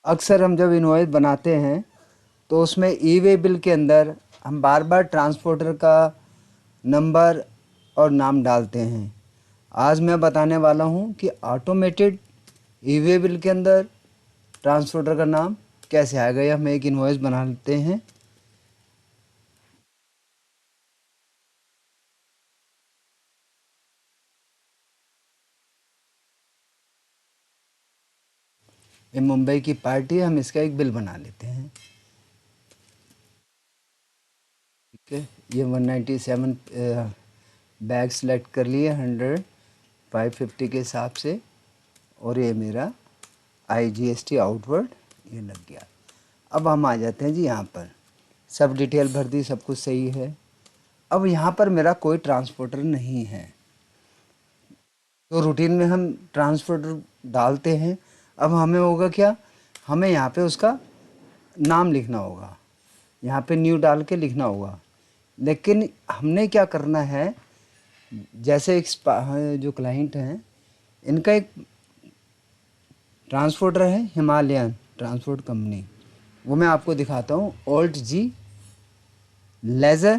अक्सर हम जब इनवॉइस बनाते हैं तो उसमें ई वे बिल के अंदर हम बार बार ट्रांसपोर्टर का नंबर और नाम डालते हैं। आज मैं बताने वाला हूं कि ऑटोमेटेड ई वे बिल के अंदर ट्रांसपोर्टर का नाम कैसे आएगा। या हम एक इनवॉइस बना लेते हैं। ये मुंबई की पार्टी है, हम इसका एक बिल बना लेते हैं। ठीक है, ये 197 बैग सेलेक्ट कर लिए 100 550 के हिसाब से, और ये मेरा IGST आउटवर्ड ये लग गया। अब हम आ जाते हैं जी यहाँ पर, सब डिटेल भर दी, सब कुछ सही है। अब यहाँ पर मेरा कोई ट्रांसपोर्टर नहीं है, तो रूटीन में हम ट्रांसपोर्टर डालते हैं। अब हमें होगा क्या, हमें यहाँ पे उसका नाम लिखना होगा, यहाँ पे न्यू डाल के लिखना होगा। लेकिन हमने क्या करना है, जैसे एक जो क्लाइंट हैं इनका एक ट्रांसपोर्टर है हिमालयन ट्रांसपोर्ट कंपनी, वो मैं आपको दिखाता हूँ। ओल्ट जी लेज़र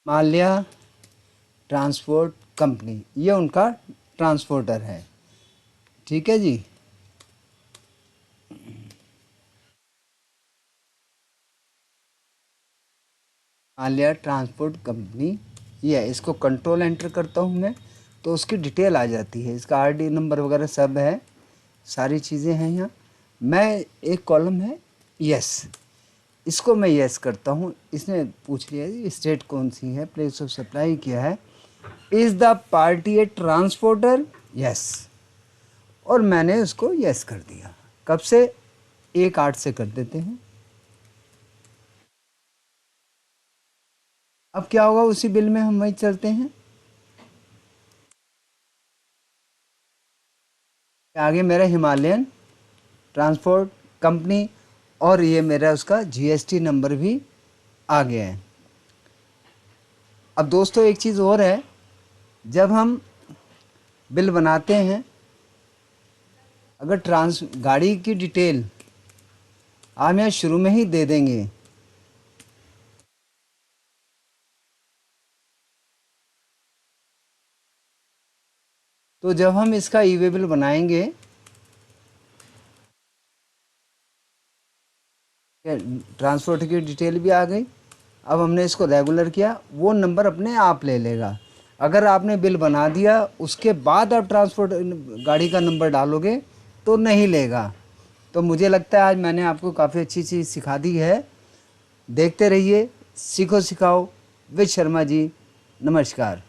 हिमालय ट्रांसपोर्ट कंपनी, ये उनका ट्रांसपोर्टर है। ठीक है जी। हिमालय ट्रांसपोर्ट कंपनी ये है। इसको कंट्रोल एंटर करता हूँ मैं तो उसकी डिटेल आ जाती है, इसका RD नंबर वगैरह सब है, सारी चीज़ें हैं यहाँ। मैं एक कॉलम है यस, इसको मैं यस करता हूँ। इसने पूछ लिया जी स्टेट कौन सी है, प्लेस ऑफ सप्लाई क्या है, is the party A transporter, yes, और मैंने उसको यस कर दिया। कब से, 1/8 से कर देते हैं। अब क्या होगा, उसी बिल में हम वही चलते हैं। आगे मेरा हिमालयन ट्रांसपोर्ट कंपनी और ये मेरा उसका GST नंबर भी आ गया है। अब दोस्तों एक चीज़ और है, जब हम बिल बनाते हैं, अगर गाड़ी की डिटेल हम यहाँ शुरू में ही दे देंगे तो जब हम इसका ई वे बिल बनाएंगे, ट्रांसपोर्ट की डिटेल भी आ गई। अब हमने इसको रेगुलर किया, वो नंबर अपने आप ले लेगा। अगर आपने बिल बना दिया उसके बाद आप ट्रांसपोर्ट गाड़ी का नंबर डालोगे तो नहीं लेगा। तो मुझे लगता है आज मैंने आपको काफ़ी अच्छी चीज़ सिखा दी है। देखते रहिए सीखो सिखाओ विद शर्मा जी। नमस्कार।